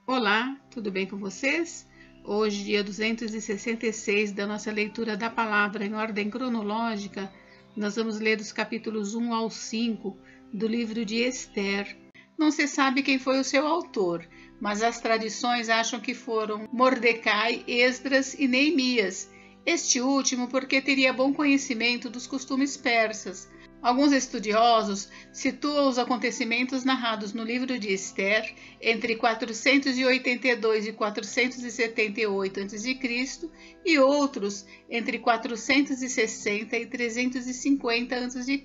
Olá, tudo bem com vocês? Hoje, dia 266 da nossa leitura da palavra em ordem cronológica, nós vamos ler os capítulos 1 ao 5 do livro de Ester. Não se sabe quem foi o seu autor, mas as tradições acham que foram Mordecai, Esdras e Neemias, este último porque teria bom conhecimento dos costumes persas. Alguns estudiosos situam os acontecimentos narrados no livro de Ester entre 482 e 478 a.C. e outros entre 460 e 350 a.C.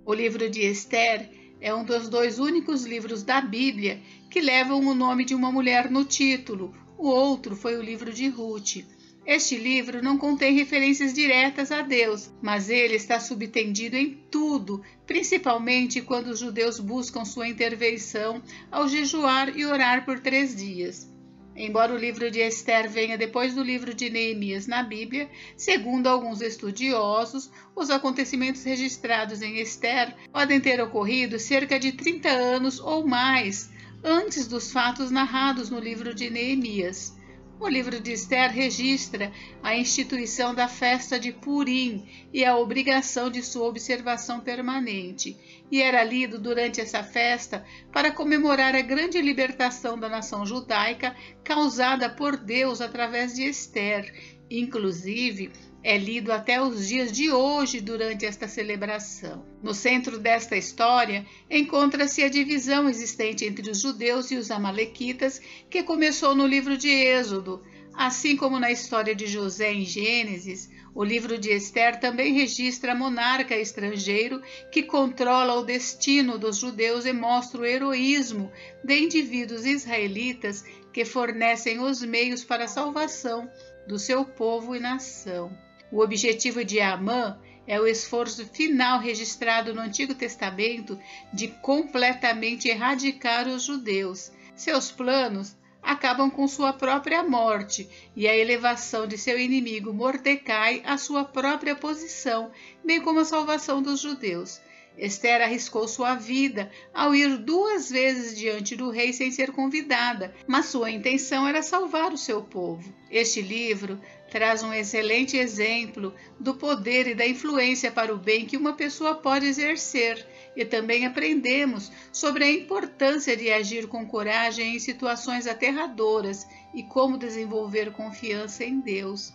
O livro de Ester é um dos dois únicos livros da Bíblia que levam o nome de uma mulher no título. O outro foi o livro de Ruth. Este livro não contém referências diretas a Deus, mas ele está subtendido em tudo, principalmente quando os judeus buscam sua intervenção ao jejuar e orar por 3 dias. Embora o livro de Ester venha depois do livro de Neemias na Bíblia, segundo alguns estudiosos, os acontecimentos registrados em Ester podem ter ocorrido cerca de 30 anos ou mais antes dos fatos narrados no livro de Neemias. O livro de Ester registra a instituição da festa de Purim e a obrigação de sua observação permanente, e era lido durante essa festa para comemorar a grande libertação da nação judaica causada por Deus através de Ester. Inclusive, é lido até os dias de hoje durante esta celebração. No centro desta história encontra-se a divisão existente entre os judeus e os amalequitas, que começou no livro de Êxodo. Assim como na história de José em Gênesis, o livro de Ester também registra monarca estrangeiro que controla o destino dos judeus e mostra o heroísmo de indivíduos israelitas que fornecem os meios para a salvação do seu povo e nação. O objetivo de Amã é o esforço final registrado no Antigo Testamento de completamente erradicar os judeus. Seus planos acabam com sua própria morte e a elevação de seu inimigo Mordecai à sua própria posição, bem como a salvação dos judeus. Ester arriscou sua vida ao ir 2 vezes diante do rei sem ser convidada, mas sua intenção era salvar o seu povo. Este livro traz um excelente exemplo do poder e da influência para o bem que uma pessoa pode exercer, e também aprendemos sobre a importância de agir com coragem em situações aterradoras e como desenvolver confiança em Deus.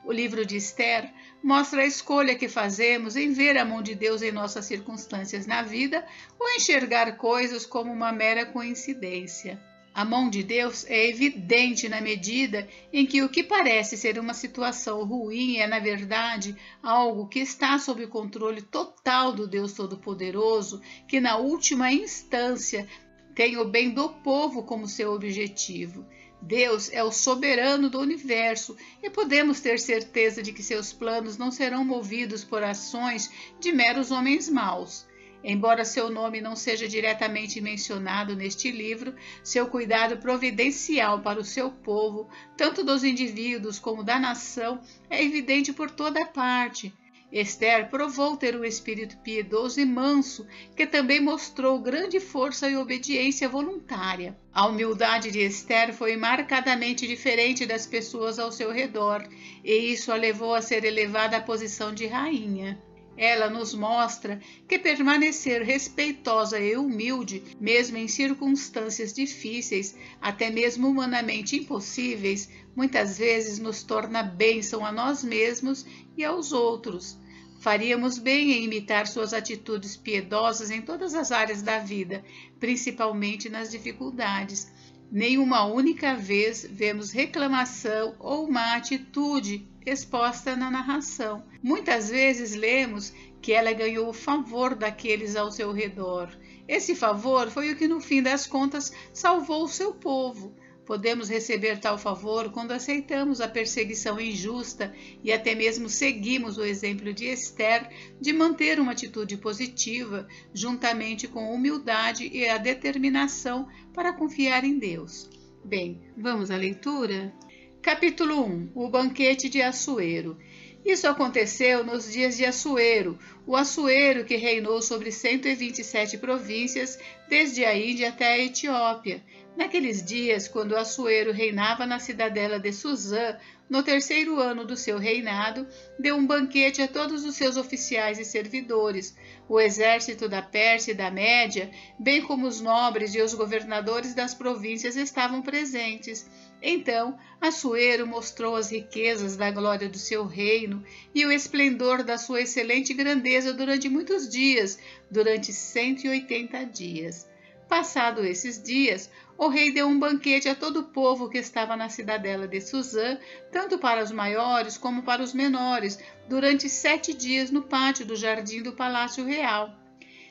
O livro de Ester mostra a escolha que fazemos em ver a mão de Deus em nossas circunstâncias na vida ou enxergar coisas como uma mera coincidência. A mão de Deus é evidente na medida em que o que parece ser uma situação ruim é, na verdade, algo que está sob o controle total do Deus Todo-Poderoso, que na última instância tem o bem do povo como seu objetivo. Deus é o soberano do universo e podemos ter certeza de que seus planos não serão movidos por ações de meros homens maus. Embora seu nome não seja diretamente mencionado neste livro, seu cuidado providencial para o seu povo, tanto dos indivíduos como da nação, é evidente por toda parte. Ester provou ter um espírito piedoso e manso, que também mostrou grande força e obediência voluntária. A humildade de Ester foi marcadamente diferente das pessoas ao seu redor, e isso a levou a ser elevada à posição de rainha. Ela nos mostra que permanecer respeitosa e humilde, mesmo em circunstâncias difíceis, até mesmo humanamente impossíveis, muitas vezes nos torna bênção a nós mesmos e aos outros. Faríamos bem em imitar suas atitudes piedosas em todas as áreas da vida, principalmente nas dificuldades. Nenhuma única vez vemos reclamação ou má atitude exposta na narração. Muitas vezes lemos que ela ganhou o favor daqueles ao seu redor. Esse favor foi o que, no fim das contas, salvou o seu povo. Podemos receber tal favor quando aceitamos a perseguição injusta e até mesmo seguimos o exemplo de Ester de manter uma atitude positiva, juntamente com a humildade e a determinação para confiar em Deus. Bem, vamos à leitura? Capítulo 1. O banquete de Assuero. Isso aconteceu nos dias de Assuero, o Assuero, que reinou sobre 127 províncias, desde a Índia até a Etiópia. Naqueles dias, quando Assuero reinava na cidadela de Suzã, no 3º ano do seu reinado, deu um banquete a todos os seus oficiais e servidores. O exército da Pérsia e da Média, bem como os nobres e os governadores das províncias estavam presentes. Então, Assuero mostrou as riquezas da glória do seu reino e o esplendor da sua excelente grandeza durante muitos dias, durante 180 dias. Passados esses dias, o rei deu um banquete a todo o povo que estava na cidadela de Suzã, tanto para os maiores como para os menores, durante 7 dias no pátio do jardim do Palácio Real.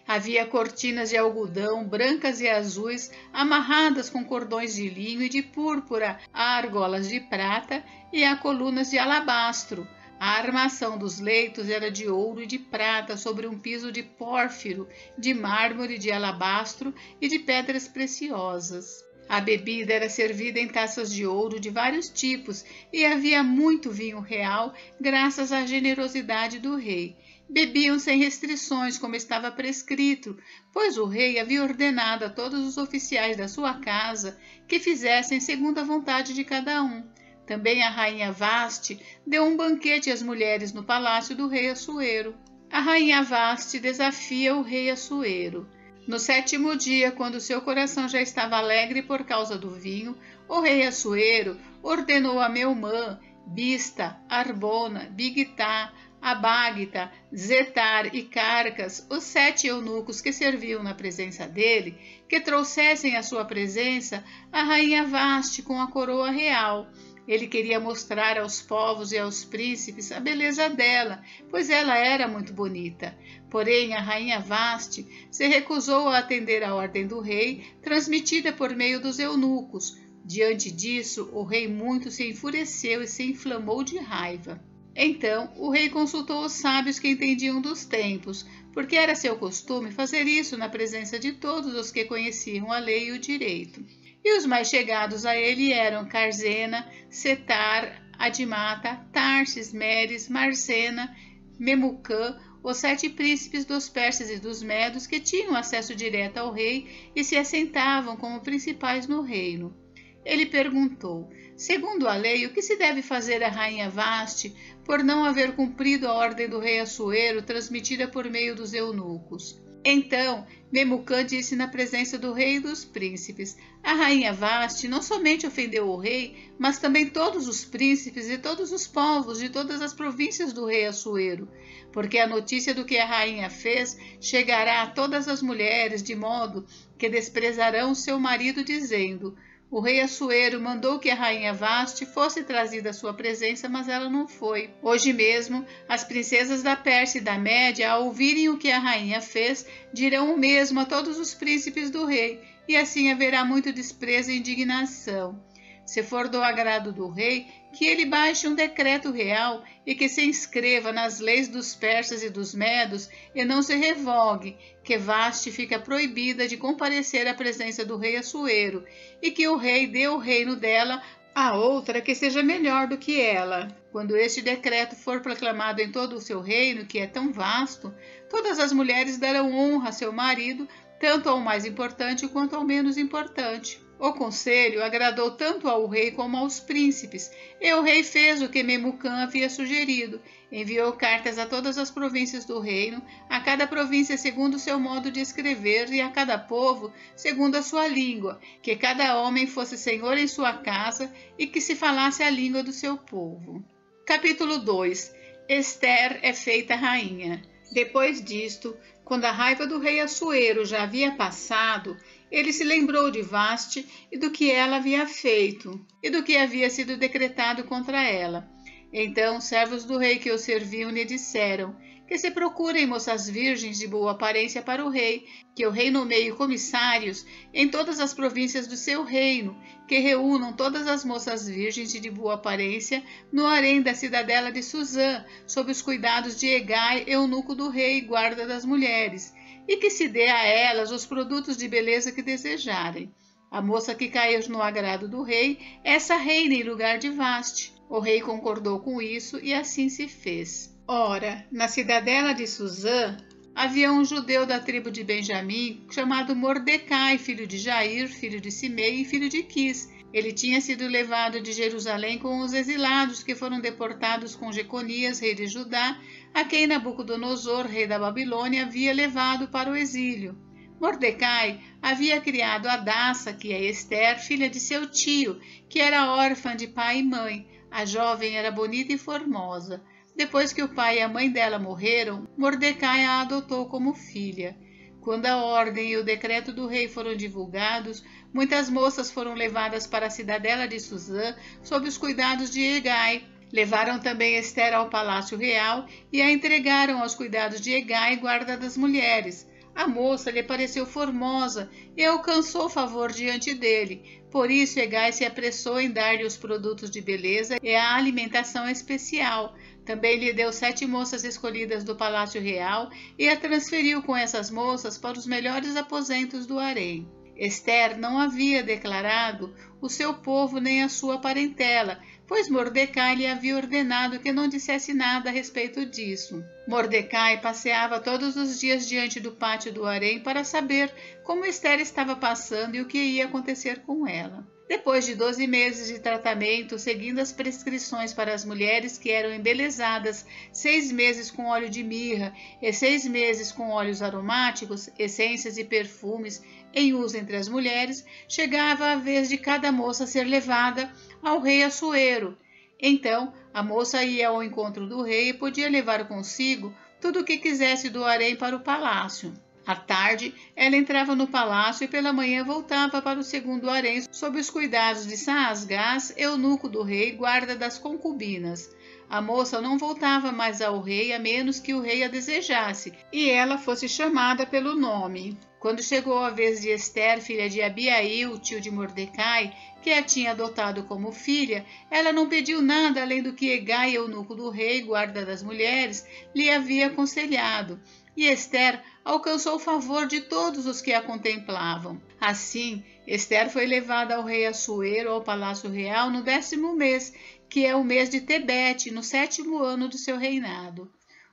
Havia cortinas de algodão, brancas e azuis, amarradas com cordões de linho e de púrpura, a argolas de prata e a colunas de alabastro. A armação dos leitos era de ouro e de prata sobre um piso de pórfiro, de mármore, de alabastro e de pedras preciosas. A bebida era servida em taças de ouro de vários tipos e havia muito vinho real, graças à generosidade do rei. Bebiam sem restrições, como estava prescrito, pois o rei havia ordenado a todos os oficiais da sua casa que fizessem segundo a vontade de cada um. Também a rainha Vaste deu um banquete às mulheres no palácio do rei Assuero. A rainha Vaste desafia o rei Assuero. No 7º dia, quando seu coração já estava alegre por causa do vinho, o rei Assuero ordenou a Meumã, Bista, Arbona, Bigtá, Abagta, Zetar e Carcas, os 7 eunucos que serviam na presença dele, que trouxessem à sua presença a rainha Vaste com a coroa real. Ele queria mostrar aos povos e aos príncipes a beleza dela, pois ela era muito bonita. Porém, a rainha Vaste se recusou a atender à ordem do rei, transmitida por meio dos eunucos. Diante disso, o rei muito se enfureceu e se inflamou de raiva. Então, o rei consultou os sábios que entendiam dos tempos, porque era seu costume fazer isso na presença de todos os que conheciam a lei e o direito. E os mais chegados a ele eram Carzena, Setar, Adimata, Tarsis, Meres, Marsena, Memucã, os 7 príncipes dos persas e dos medos que tinham acesso direto ao rei e se assentavam como principais no reino. Ele perguntou: segundo a lei, o que se deve fazer à rainha Vaste por não haver cumprido a ordem do rei Assuero transmitida por meio dos eunucos? Então, Memucã disse na presença do rei e dos príncipes: a rainha Vaste não somente ofendeu o rei, mas também todos os príncipes e todos os povos de todas as províncias do rei Assuero, porque a notícia do que a rainha fez chegará a todas as mulheres, de modo que desprezarão seu marido, dizendo: o rei Assuero mandou que a rainha Vaste fosse trazida à sua presença, mas ela não foi. Hoje mesmo, as princesas da Pérsia e da Média, ao ouvirem o que a rainha fez, dirão o mesmo a todos os príncipes do rei, e assim haverá muito desprezo e indignação. Se for do agrado do rei, que ele baixe um decreto real e que se inscreva nas leis dos persas e dos medos e não se revogue, que Vaste fica proibida de comparecer à presença do rei Assuero e que o rei dê o reino dela a outra que seja melhor do que ela. Quando este decreto for proclamado em todo o seu reino, que é tão vasto, todas as mulheres darão honra a seu marido, tanto ao mais importante quanto ao menos importante. O conselho agradou tanto ao rei como aos príncipes, e o rei fez o que Memucã havia sugerido. Enviou cartas a todas as províncias do reino, a cada província segundo o seu modo de escrever e a cada povo segundo a sua língua, que cada homem fosse senhor em sua casa e que se falasse a língua do seu povo. Capítulo 2. Ester é feita rainha. Depois disto, quando a raiva do rei Assuero já havia passado, ele se lembrou de Vaste e do que ela havia feito, e do que havia sido decretado contra ela. Então, servos do rei que o serviam lhe disseram que se procurem moças virgens de boa aparência para o rei, que o rei nomeie comissários em todas as províncias do seu reino, que reúnam todas as moças virgens e de boa aparência no harém da cidadela de Suzã, sob os cuidados de Hegai, eunuco do rei, guarda das mulheres, e que se dê a elas os produtos de beleza que desejarem. A moça que cair no agrado do rei, essa reina em lugar de Vaste. O rei concordou com isso e assim se fez. Ora, na cidadela de Suzã, havia um judeu da tribo de Benjamim chamado Mordecai, filho de Jair, filho de Simei e filho de Quis. Ele tinha sido levado de Jerusalém com os exilados que foram deportados com Jeconias, rei de Judá, a quem Nabucodonosor, rei da Babilônia, havia levado para o exílio. Mordecai havia criado Hadassa, que é Ester, filha de seu tio, que era órfã de pai e mãe. A jovem era bonita e formosa. Depois que o pai e a mãe dela morreram, Mordecai a adotou como filha. Quando a ordem e o decreto do rei foram divulgados, muitas moças foram levadas para a cidadela de Suzã sob os cuidados de Hegai. Levaram também Ester ao palácio real e a entregaram aos cuidados de Hegai, guarda das mulheres. A moça lhe pareceu formosa e alcançou favor diante dele. Por isso, Hegai se apressou em dar-lhe os produtos de beleza e a alimentação especial. Também lhe deu 7 moças escolhidas do palácio real e a transferiu com essas moças para os melhores aposentos do harém. Ester não havia declarado o seu povo nem a sua parentela, pois Mordecai lhe havia ordenado que não dissesse nada a respeito disso. Mordecai passeava todos os dias diante do pátio do harém para saber como Ester estava passando e o que ia acontecer com ela. Depois de 12 meses de tratamento, seguindo as prescrições para as mulheres que eram embelezadas, 6 meses com óleo de mirra e 6 meses com óleos aromáticos, essências e perfumes em uso entre as mulheres, chegava a vez de cada moça ser levada ao rei Assuero. Então, a moça ia ao encontro do rei e podia levar consigo tudo o que quisesse do harém para o palácio. À tarde, ela entrava no palácio e pela manhã voltava para o segundo harém sob os cuidados de Saasgás, eunuco do rei, guarda das concubinas. A moça não voltava mais ao rei a menos que o rei a desejasse e ela fosse chamada pelo nome. Quando chegou a vez de Ester, filha de Abiail, tio de Mordecai, que a tinha adotado como filha, ela não pediu nada além do que Hegai, eunuco do rei, guarda das mulheres, lhe havia aconselhado. E Ester alcançou o favor de todos os que a contemplavam. Assim, Ester foi levada ao rei Assuero ao palácio real no 10º mês, que é o mês de Tebete, no 7º ano do seu reinado.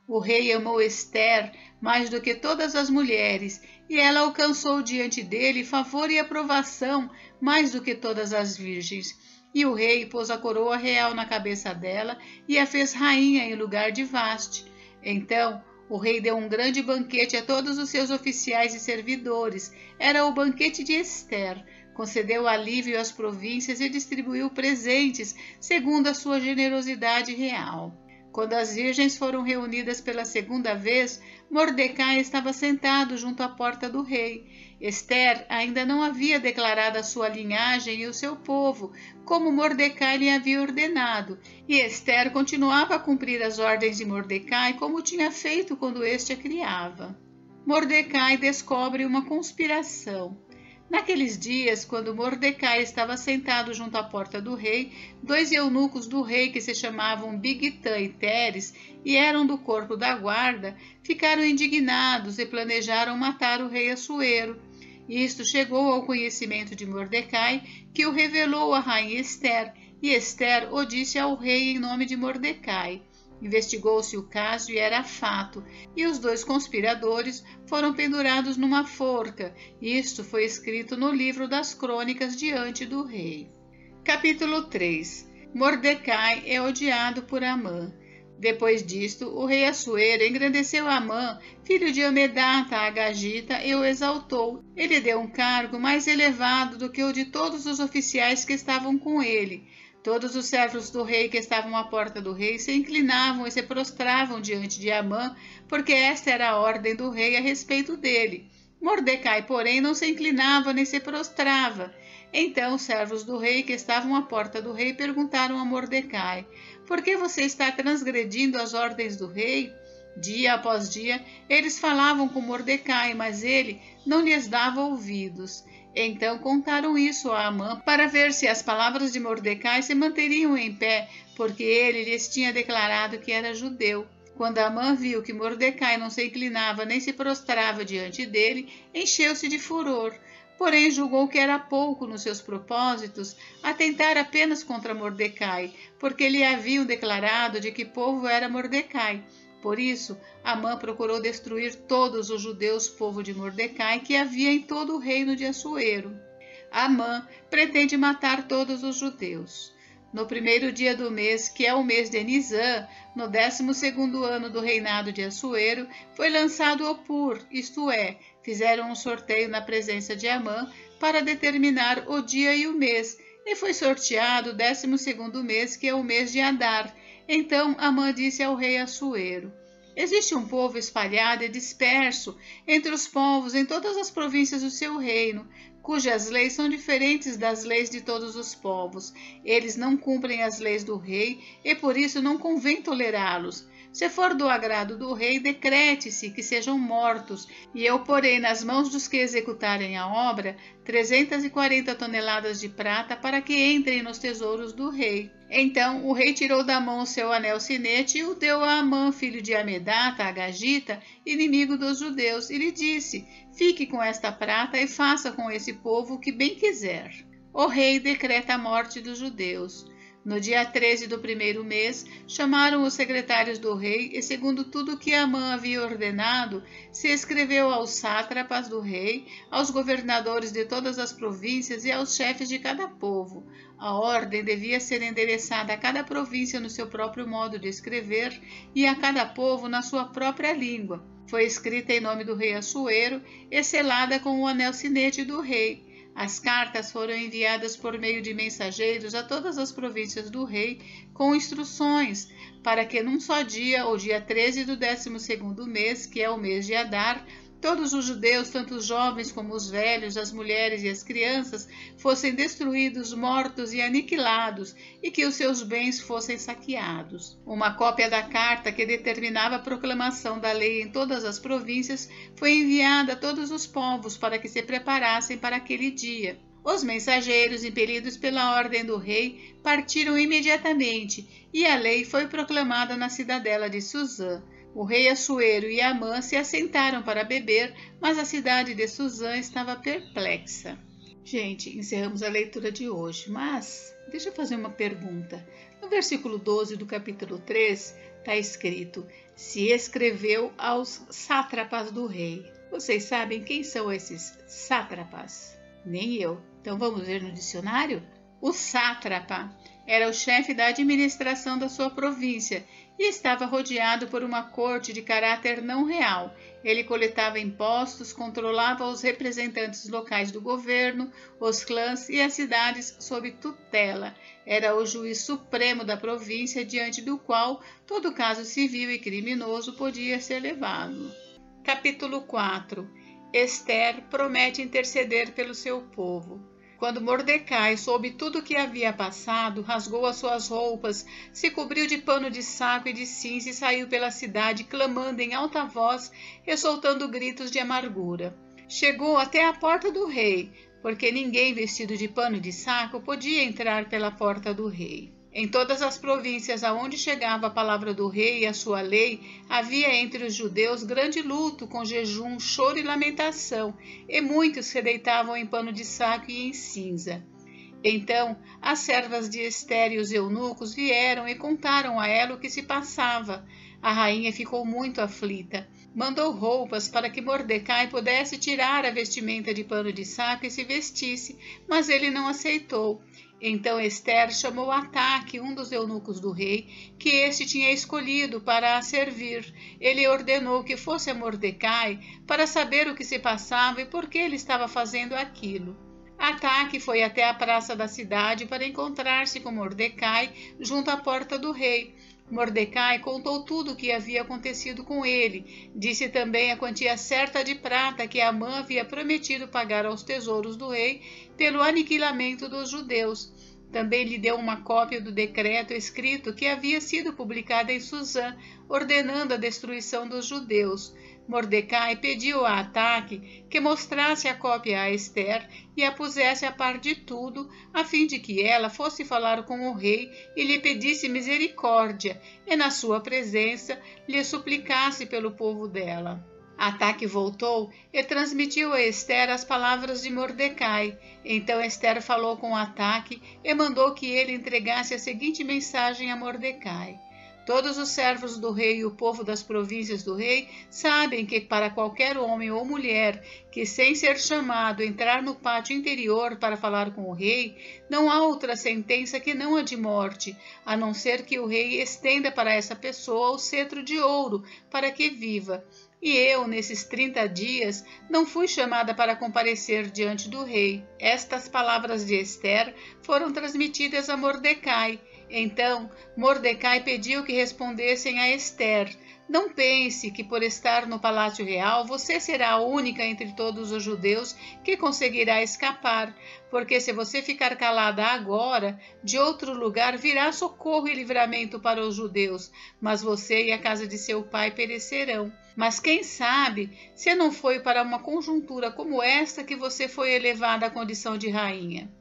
O rei amou Ester mais do que todas as mulheres, e ela alcançou diante dele favor e aprovação mais do que todas as virgens. E o rei pôs a coroa real na cabeça dela e a fez rainha em lugar de Vaste. Então, o rei deu um grande banquete a todos os seus oficiais e servidores. Era o banquete de Ester. Concedeu alívio às províncias e distribuiu presentes segundo a sua generosidade real. Quando as virgens foram reunidas pela segunda vez, Mordecai estava sentado junto à porta do rei. Ester ainda não havia declarado a sua linhagem e o seu povo, como Mordecai lhe havia ordenado, e Ester continuava a cumprir as ordens de Mordecai como tinha feito quando este a criava. Mordecai descobre uma conspiração. Naqueles dias, quando Mordecai estava sentado junto à porta do rei, 2 eunucos do rei que se chamavam Bigtã e Teres e eram do corpo da guarda, ficaram indignados e planejaram matar o rei Assuero. Isto chegou ao conhecimento de Mordecai, que o revelou à rainha Ester, e Ester o disse ao rei em nome de Mordecai. Investigou-se o caso e era fato, e os 2 conspiradores foram pendurados numa forca. Isto foi escrito no livro das crônicas diante do rei. Capítulo 3. Mordecai é odiado por Amã. Depois disto, o rei Assuero engrandeceu Amã, filho de Amedata, a Agagita, e o exaltou. Ele deu um cargo mais elevado do que o de todos os oficiais que estavam com ele. Todos os servos do rei que estavam à porta do rei se inclinavam e se prostravam diante de Amã, porque esta era a ordem do rei a respeito dele. Mordecai, porém, não se inclinava nem se prostrava. Então os servos do rei que estavam à porta do rei perguntaram a Mordecai: por que você está transgredindo as ordens do rei? Dia após dia, eles falavam com Mordecai, mas ele não lhes dava ouvidos. Então contaram isso a Amã para ver se as palavras de Mordecai se manteriam em pé, porque ele lhes tinha declarado que era judeu. Quando Amã viu que Mordecai não se inclinava nem se prostrava diante dele, encheu-se de furor. Porém julgou que era pouco nos seus propósitos atentar apenas contra Mordecai, porque lhe haviam declarado de que povo era Mordecai. Por isso, Amã procurou destruir todos os judeus, povo de Mordecai, que havia em todo o reino de Assuero. Amã pretende matar todos os judeus. No primeiro dia do mês, que é o mês de Nisã, no 12º ano do reinado de Assuero, foi lançado o Pur, isto é, fizeram um sorteio na presença de Amã para determinar o dia e o mês, e foi sorteado o 12º mês, que é o mês de Adar. Então Amã disse ao rei Assuero: existe um povo espalhado e disperso entre os povos em todas as províncias do seu reino, cujas leis são diferentes das leis de todos os povos. Eles não cumprem as leis do rei e por isso não convém tolerá-los. Se for do agrado do rei, decrete-se que sejam mortos, e eu porei nas mãos dos que executarem a obra 340 toneladas de prata para que entrem nos tesouros do rei. Então o rei tirou da mão o seu anel sinete e o deu a Amã, filho de Amedata, agagita, inimigo dos judeus, e lhe disse: fique com esta prata e faça com esse povo o que bem quiser. O rei decreta a morte dos judeus. No dia 13 do primeiro mês, chamaram os secretários do rei e, segundo tudo o que Amã havia ordenado, se escreveu aos sátrapas do rei, aos governadores de todas as províncias e aos chefes de cada povo. A ordem devia ser endereçada a cada província no seu próprio modo de escrever e a cada povo na sua própria língua. Foi escrita em nome do rei Assuero e selada com o anel sinete do rei. As cartas foram enviadas por meio de mensageiros a todas as províncias do rei, com instruções para que num só dia, o dia 13 do 12º mês, que é o mês de Adar, todos os judeus, tanto os jovens como os velhos, as mulheres e as crianças, fossem destruídos, mortos e aniquilados, e que os seus bens fossem saqueados. Uma cópia da carta que determinava a proclamação da lei em todas as províncias foi enviada a todos os povos para que se preparassem para aquele dia. Os mensageiros, impelidos pela ordem do rei, partiram imediatamente, e a lei foi proclamada na cidadela de Suzã. O rei Assuero e Amã se assentaram para beber, mas a cidade de Suzã estava perplexa. Gente, encerramos a leitura de hoje, mas deixa eu fazer uma pergunta. No versículo 12 do capítulo 3 está escrito: se escreveu aos sátrapas do rei. Vocês sabem quem são esses sátrapas? Nem eu. Então vamos ver no dicionário? O sátrapa era o chefe da administração da sua província e estava rodeado por uma corte de caráter não real. Ele coletava impostos, controlava os representantes locais do governo, os clãs e as cidades sob tutela. Era o juiz supremo da província, diante do qual todo caso civil e criminoso podia ser levado. Capítulo 4. Ester promete interceder pelo seu povo. Quando Mordecai soube tudo o que havia passado, rasgou as suas roupas, se cobriu de pano de saco e de cinza e saiu pela cidade, clamando em alta voz e soltando gritos de amargura. Chegou até a porta do rei, porque ninguém vestido de pano de saco podia entrar pela porta do rei. Em todas as províncias aonde chegava a palavra do rei e a sua lei, havia entre os judeus grande luto, com jejum, choro e lamentação, e muitos se deitavam em pano de saco e em cinza. Então as servas de Ester e os eunucos vieram e contaram a ela o que se passava. A rainha ficou muito aflita. Mandou roupas para que Mordecai pudesse tirar a vestimenta de pano de saco e se vestisse, mas ele não aceitou. Então Ester chamou Ataque, um dos eunucos do rei, que este tinha escolhido para a servir. Ele ordenou que fosse a Mordecai para saber o que se passava e por que ele estava fazendo aquilo. Ataque foi até a praça da cidade para encontrar-se com Mordecai junto à porta do rei. Mordecai contou tudo o que havia acontecido com ele. Disse também a quantia certa de prata que Amã havia prometido pagar aos tesouros do rei pelo aniquilamento dos judeus. Também lhe deu uma cópia do decreto escrito que havia sido publicado em Suzã, ordenando a destruição dos judeus. Mordecai pediu a Ataque que mostrasse a cópia a Ester e a pusesse a par de tudo, a fim de que ela fosse falar com o rei e lhe pedisse misericórdia, e na sua presença lhe suplicasse pelo povo dela. Ataque voltou e transmitiu a Ester as palavras de Mordecai. Então Ester falou com Ataque e mandou que ele entregasse a seguinte mensagem a Mordecai: Todos os servos do rei e o povo das províncias do rei sabem que para qualquer homem ou mulher que, sem ser chamado, entrar no pátio interior para falar com o rei, não há outra sentença que não a de morte, a não ser que o rei estenda para essa pessoa o cetro de ouro para que viva. E eu, nesses 30 dias, não fui chamada para comparecer diante do rei. Estas palavras de Ester foram transmitidas a Mordecai. Então, Mordecai pediu que respondessem a Ester: não pense que por estar no palácio real você será a única entre todos os judeus que conseguirá escapar, porque se você ficar calada agora, de outro lugar virá socorro e livramento para os judeus, mas você e a casa de seu pai perecerão. Mas quem sabe se não foi para uma conjuntura como esta que você foi elevada à condição de rainha?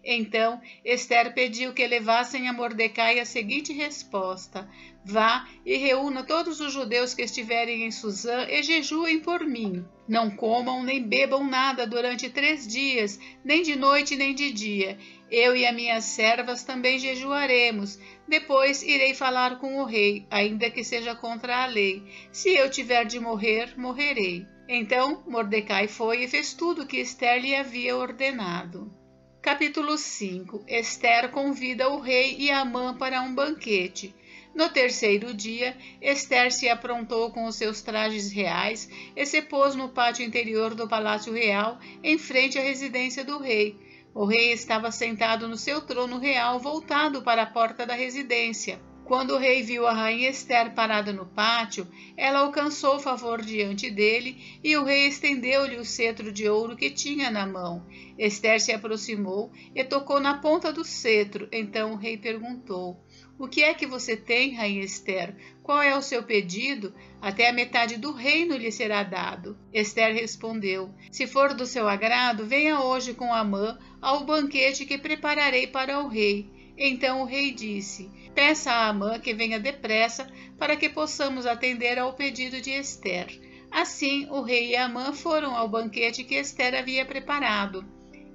Então Ester pediu que levassem a Mordecai a seguinte resposta: vá e reúna todos os judeus que estiverem em Suzã e jejuem por mim. Não comam nem bebam nada durante 3 dias, nem de noite nem de dia. Eu e as minhas servas também jejuaremos. Depois irei falar com o rei, ainda que seja contra a lei. Se eu tiver de morrer, morrerei. Então Mordecai foi e fez tudo o que Ester lhe havia ordenado. Capítulo 5. Ester convida o rei e Amã para um banquete. No 3º dia, Ester se aprontou com os seus trajes reais e se pôs no pátio interior do palácio real, em frente à residência do rei. O rei estava sentado no seu trono real, voltado para a porta da residência. Quando o rei viu a rainha Ester parada no pátio, ela alcançou favor diante dele e o rei estendeu-lhe o cetro de ouro que tinha na mão. Ester se aproximou e tocou na ponta do cetro. Então o rei perguntou: o que é que você tem, rainha Ester? Qual é o seu pedido? Até a metade do reino lhe será dado. Ester respondeu: se for do seu agrado, venha hoje com Amã ao banquete que prepararei para o rei. Então o rei disse: peça a Amã que venha depressa para que possamos atender ao pedido de Ester. Assim o rei e Amã foram ao banquete que Ester havia preparado.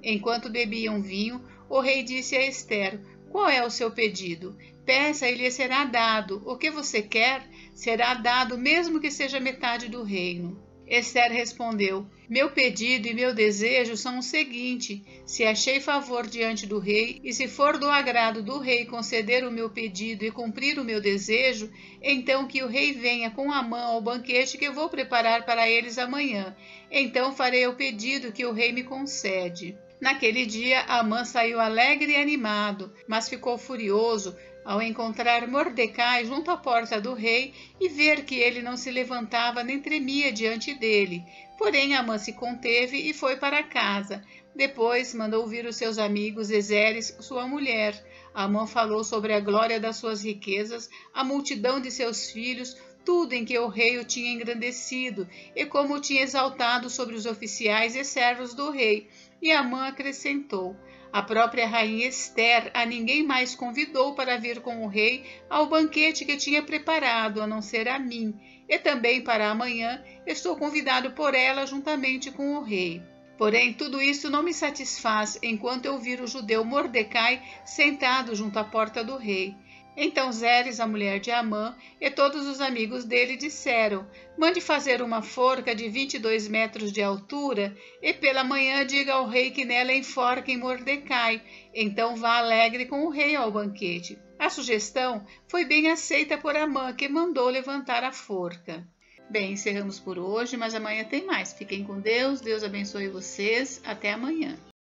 Enquanto bebiam vinho, o rei disse a Ester: qual é o seu pedido? Peça e lhe será dado. O que você quer será dado, mesmo que seja metade do reino. Ester respondeu: meu pedido e meu desejo são o seguinte: se achei favor diante do rei, e se for do agrado do rei conceder o meu pedido e cumprir o meu desejo, então que o rei venha com Amã ao banquete que eu vou preparar para eles amanhã. Então farei o pedido que o rei me concede. Naquele dia, Amã saiu alegre e animado, mas ficou furioso ao encontrar Mordecai junto à porta do rei e ver que ele não se levantava nem tremia diante dele. Porém, Amã se conteve e foi para casa. Depois mandou vir os seus amigos e Zeres, sua mulher. Amã falou sobre a glória das suas riquezas, a multidão de seus filhos, tudo em que o rei o tinha engrandecido, e como o tinha exaltado sobre os oficiais e servos do rei. E Amã acrescentou: a própria rainha Ester a ninguém mais convidou para vir com o rei ao banquete que tinha preparado, a não ser a mim. E também para amanhã estou convidado por ela juntamente com o rei. Porém, tudo isso não me satisfaz enquanto eu vir o judeu Mordecai sentado junto à porta do rei. Então Zeres, a mulher de Amã, e todos os amigos dele disseram: mande fazer uma forca de 22 metros de altura, e pela manhã diga ao rei que nela enforquem Mordecai. Então vá alegre com o rei ao banquete. A sugestão foi bem aceita por Amã, que mandou levantar a forca. Bem, encerramos por hoje, mas amanhã tem mais. Fiquem com Deus, Deus abençoe vocês. Até amanhã.